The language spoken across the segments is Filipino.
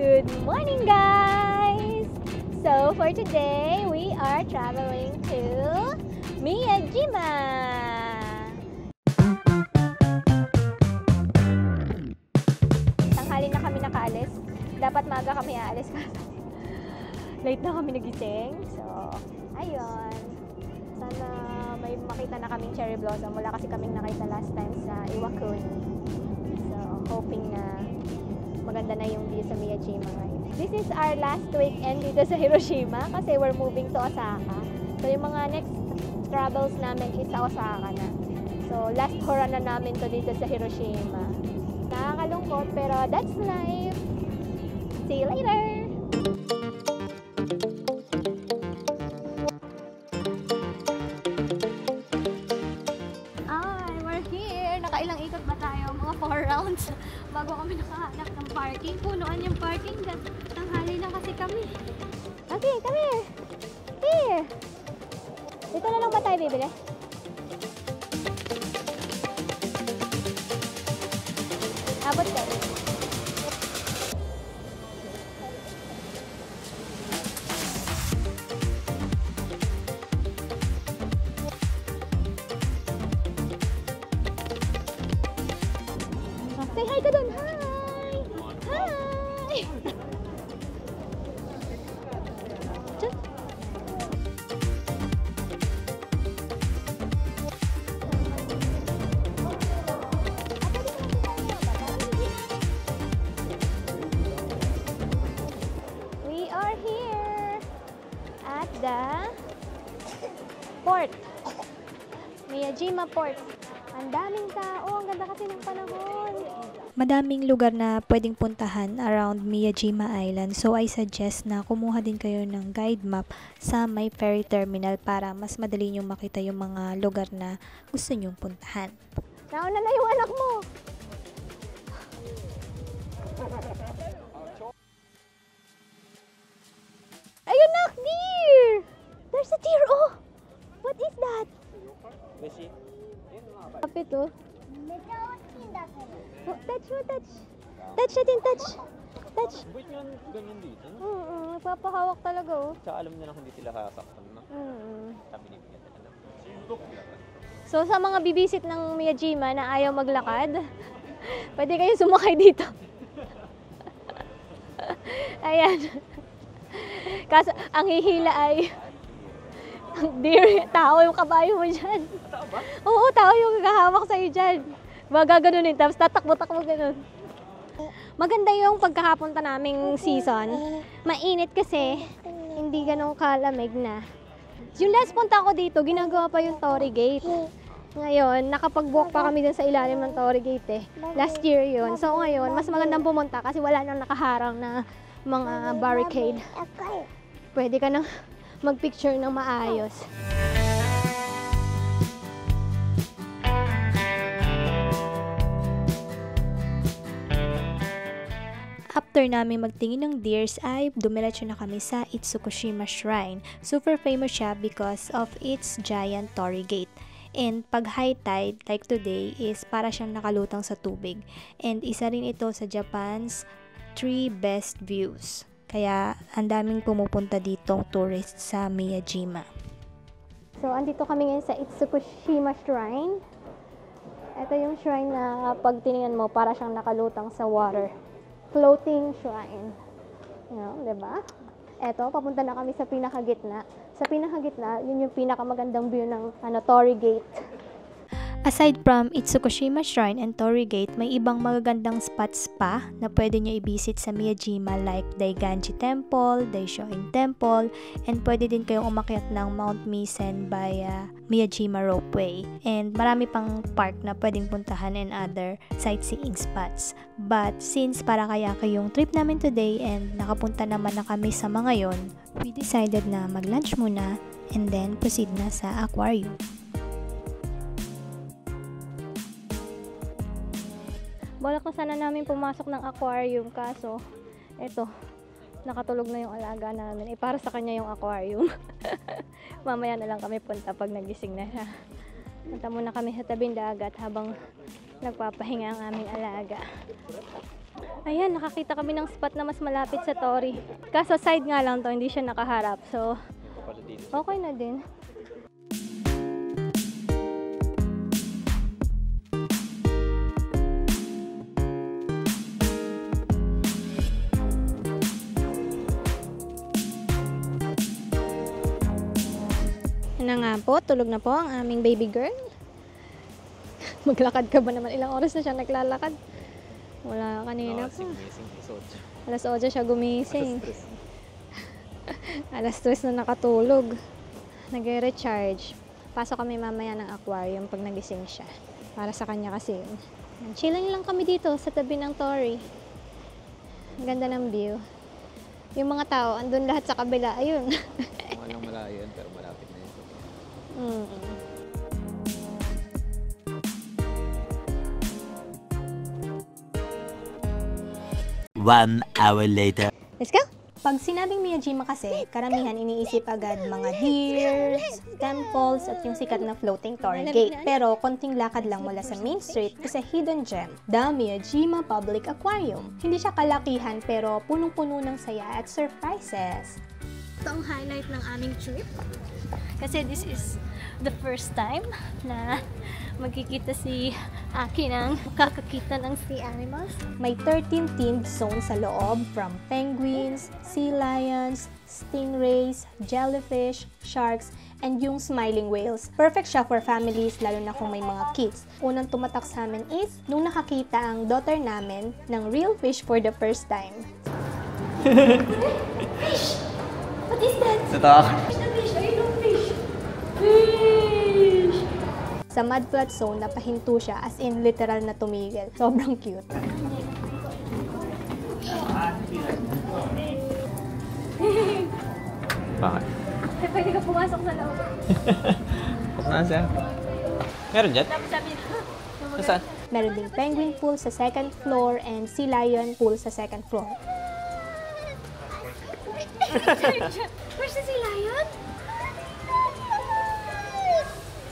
Good morning, guys! So, for today, we are traveling to Miyajima! Tanghali na kami nakaalis. Dapat maaga kami aalis kasi late na kami nagising. So, ayun. Sana may makita na kaming cherry blossom. Wala kasi kaming nakita last time sa Iwakuni. So, hoping na maganda na yung view sa Miyajima ngayon. This is our last weekend dito sa Hiroshima kasi we're moving to Osaka. So, yung mga next travels namin is sa Osaka na. So, last hora na namin to dito sa Hiroshima. Nakakalungkot pero that's life. See you later! We're here! Nakailang ikot ba tayo? Mga 4 rounds bago kami nakahanap ng parking. Punuan yung parking. Tanghali na kasi kami. Okay, come here! Here! Dito na lang ba tayo bibili? Abot kayo. Say hi ka dun! Hi! Hi! We are here at the port. Miyajima Port. Ang daming tao. Ang ganda kasi ng panahon. Madaming lugar na pwedeng puntahan around Miyajima Island, so I suggest na kumuha din kayo ng guide map sa may ferry terminal para mas madali nyong makita yung mga lugar na gusto nyong puntahan. Nauna na yung anak mo! Ayun na! Deer! There's a deer! Oh! What is that? Kapit oh. Oh, touch mo, touch. Touch natin, touch. Touch. Wait nyo ganyan dito, no? Oo, napapahawak talaga oh. Tsaka alam nila kung hindi sila kasaktan, no? Sabi ni Bigyan nila. So sa mga bibisit ng Miyajima na ayaw maglakad, pwede kayo sumakay dito. Ayan. Kaso ang hihila ay deer, tao yung kabayo mo dyan. Tao ba? Oo, tao yung gahawak sa'yo dyan. Gaganunin, tapos tatakbo-takbo ganun. Maganda yung pagkakapunta naming season. Mainit kasi, hindi ganun kalamig na. Yung last punta ko dito, ginagawa pa yung Torii Gate. Ngayon, nakapag-walk pa kami dun sa ilalim ng Torii Gate eh. Last year yun. So ngayon, mas magandang pumunta kasi wala nang nakaharang na mga barricade. Pwede ka nang mag-picture ng maayos. After namin magtingin ng deers ay dumiretso na kami sa Itsukushima Shrine. Super famous siya because of its giant Torii Gate. And pag high tide, like today, is para siyang nakalutang sa tubig. And isa rin ito sa Japan's 3 best views. Kaya ang daming pumupunta ditong tourists sa Miyajima. So, andito kami ngayon sa Itsukushima Shrine. Ito yung shrine na pag tinignan mo, para siyang nakalutang sa water. Floating shrine. Yan, diba? Eto, papunta na kami sa pinakagitna. Sa pinakagitna, yun yung pinakamagandang view ng Torii Gate. Aside from Itsukushima Shrine and Torii Gate, may ibang magagandang spots pa na pwede nyo i-visit sa Miyajima like Daiganji Temple, Daishoin Temple, and pwede din kayong umakyat ng Mount Misen by Miyajima Ropeway. And marami pang park na pwedeng puntahan and other sightseeing spots. But since para kaya yung trip namin today and nakapunta naman na kami sa mga yon, we decided na mag-lunch muna and then proceed na sa aquarium. Balak na sana namin pumasok ng aquarium kaso eto, nakatulog na yung alaga namin. Para sa kanya yung aquarium. Mamaya na lang kami punta pag nagising na siya. Punta muna kami sa tabing dagat habang nagpapahinga ang aming alaga. Ayan, nakakita kami ng spot na mas malapit sa Tori. Kaso side nga lang to, hindi siya nakaharap. So, okay na din. Yan na nga po, tulog na po ang aming baby girl. Maglakad ka ba naman? Ilang oras na siya naglalakad? Wala kanina pa. Alas 8 siya gumising. Alas 3 na nakatulog. Nag-recharge. Pasok kami mamaya ng aquarium pag nagising siya. Para sa kanya kasi yun. Chilling lang kami dito sa tabi ng Tori. Ang ganda ng view. Yung mga tao, andun lahat sa kabila. Ayun. Walang malayo yan, pero malapit na yun. Mm-hmm. 1 hour later. Let's go! Pag sinabing Miyajima kasi, karamihan iniisip agad mga deers, temples, at yung sikat na floating Torii Gate. Pero konting lakad lang mula sa Main Street is a hidden gem, the Miyajima Public Aquarium. Hindi siya kalakihan pero punong-puno ng saya at surprises. Ito ang highlight ng aming trip. Kasi this is the first time na magkikita si Aki ng makakakita ng sea animals. May 13 themed zones sa loob from penguins, sea lions, stingrays, jellyfish, sharks, and yung smiling whales. Perfect siya for families lalo na kung may mga kids. Unang tumatak sa amin is nung nakakita ang daughter namin ng real fish for the first time. Fish! What is that? Tatak! Fish! Ayun yung fish! Fish! Sa mudflat zone, napahinto siya as in literal na tumigil. Sobrang cute. Bakit? Pwede ka pumasok sa loob. Saan siya? Meron dyan? Sabi na. Saan? Meron ding penguin pool sa second floor and sea lion pool sa second floor. Where's the sea lion?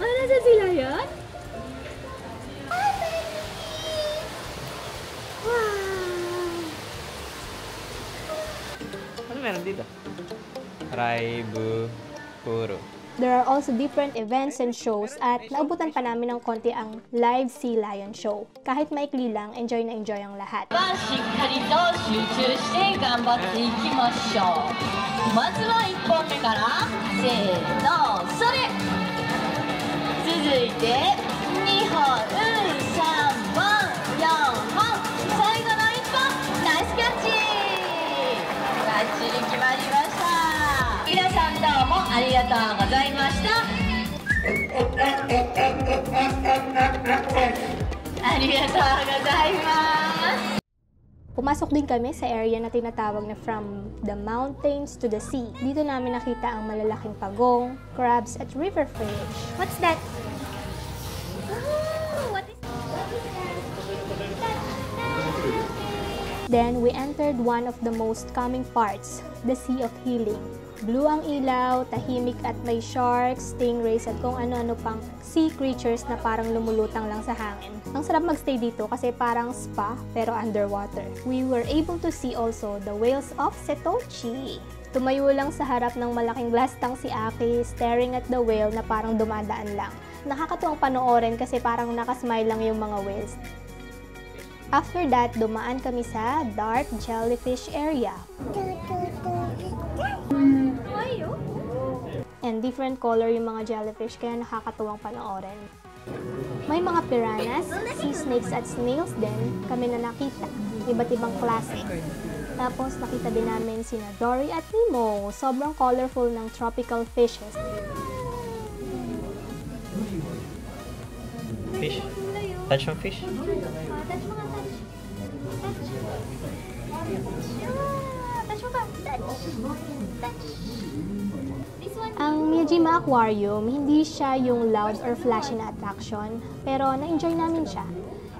Ano nasa sea lion? Wow! Ano meron dito? Raibu Puro. There are also different events and shows at naubutan pa namin ng konti ang live sea lion show. Kahit maikli lang, enjoy na enjoy ang lahat. しっかりと集中して頑張っていきましょう。まずは1本目からせーのそれ。続いて2本3本4本最後の1本ナイスキャッチ。バッチリ決まりました。皆さんどうもありがとうございました。ありがとうございます。 Pumasok din kami sa area na tinatawag na from the mountains to the sea. Dito namin nakita ang malalaking pagong, crabs at river fish. What's that? Oh, what is Then we entered one of the most calming parts, the Sea of Healing. Blue ang ilaw, tahimik at may sharks, stingrays at kung ano-ano pang sea creatures na parang lumulutang lang sa hangin. Ang sarap magstay dito kasi parang spa pero underwater. We were able to see also the whales of Setochi. Tumayo lang sa harap ng malaking glass tank si Aki, staring at the whale na parang dumadaan lang. Nakakatuwang panoorin kasi parang nakasmile lang yung mga whales. After that, dumaan kami sa dark jellyfish area. And different color yung mga jellyfish kaya nakakatuwang panoorin. May mga piranhas, sea snakes at snails din kami na nakita. Iba't ibang klase. Tapos nakita din namin sina Dory at Nemo. Sobrang colorful ng tropical fishes. Fish? Touch ng fish? touch mo nga, touch. Touch mo ba? Touch. This one. Ang Miyajima Aquarium, hindi siya yung loud or flashy na attraction, pero na-enjoy namin siya.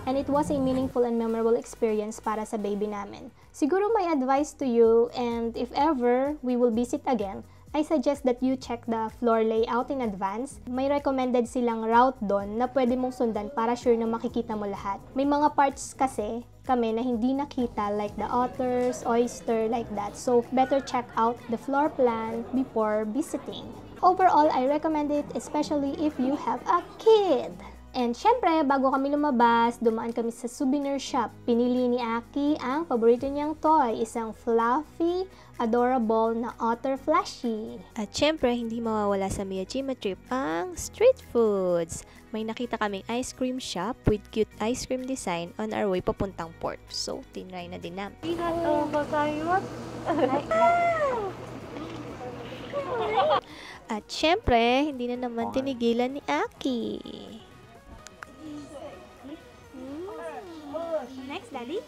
And it was a meaningful and memorable experience para sa baby namin. Siguro may advice to you, and if ever we will visit again, I suggest that you check the floor layout in advance. May recommended silang route doon na pwede mong sundan para sure na makikita mo lahat. May mga parts kasi kami na hindi nakita like the otters, oyster, like that. So, better check out the floor plan before visiting. Overall, I recommend it especially if you have a kid. And syempre, bago kami lumabas, dumaan kami sa souvenir shop. Pinili ni Aki ang paborito niyang toy, isang fluffy, adorable na otter plushie. At syempre, hindi mawawala sa Miyajima trip ang street foods. May nakita kaming ice cream shop with cute ice cream design on our way papuntang port. So, tinry na din namin. At syempre, hindi na naman tinigilan ni Aki. Next, Daddy.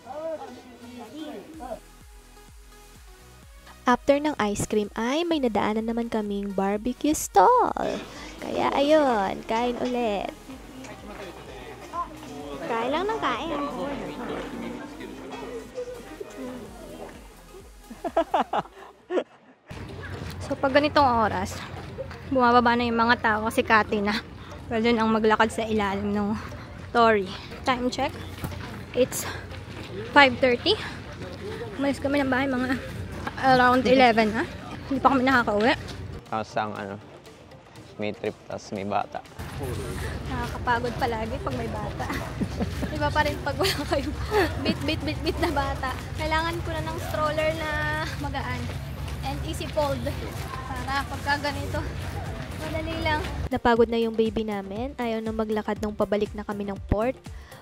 After ng ice cream ay may nadaanan naman kaming barbecue stall. Kaya ayun, kain ulit. Kain lang ng kain. So, pag ganitong oras, bumababa na yung mga tao kasi kati na. Pwede nang maglakad sa ilalim ng Torii. Time check. It's 5:30. Umalis kami ng bahay mga around 11 ha. Hindi pa kami nakakauwi. Ang may trip tas may bata. Nakakapagod palagi pag may bata. Iba pa rin pag wala kayong bit na bata. Kailangan ko na ng stroller na magaan and easy fold para pagka ganito madali lang. Napagod na yung baby namin. Ayaw na maglakad nung pabalik na kami ng port.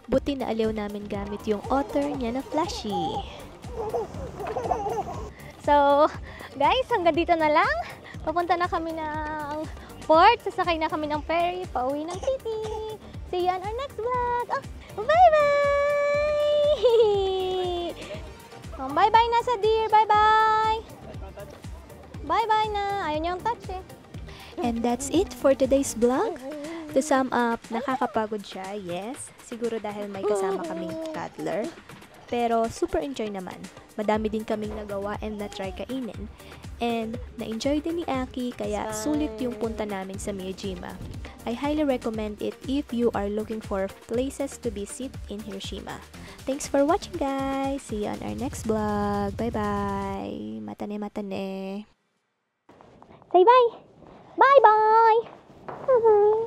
Buti na aliw namin gamit yung otter niya na plushie. So, guys, hanggang dito na lang. Papunta na kami ng port. Sasakay na kami ng ferry. Pauwi ng city. See you on our next vlog. Oh, bye-bye! Bye-bye na sa deer. Bye-bye! Bye-bye na. Ayaw niyang touch eh. And that's it for today's vlog. To sum up, nakakapagod siya, yes. Siguro dahil may kasama kaming toddler. Pero super enjoy naman. Madami din kaming nagawa and na-try kainin. And na-enjoy din ni Aki, kaya sulit yung punta namin sa Miyajima. I highly recommend it if you are looking for places to visit in Hiroshima. Thanks for watching, guys. See you on our next vlog. Bye-bye. Matane. Say bye! Bye-bye!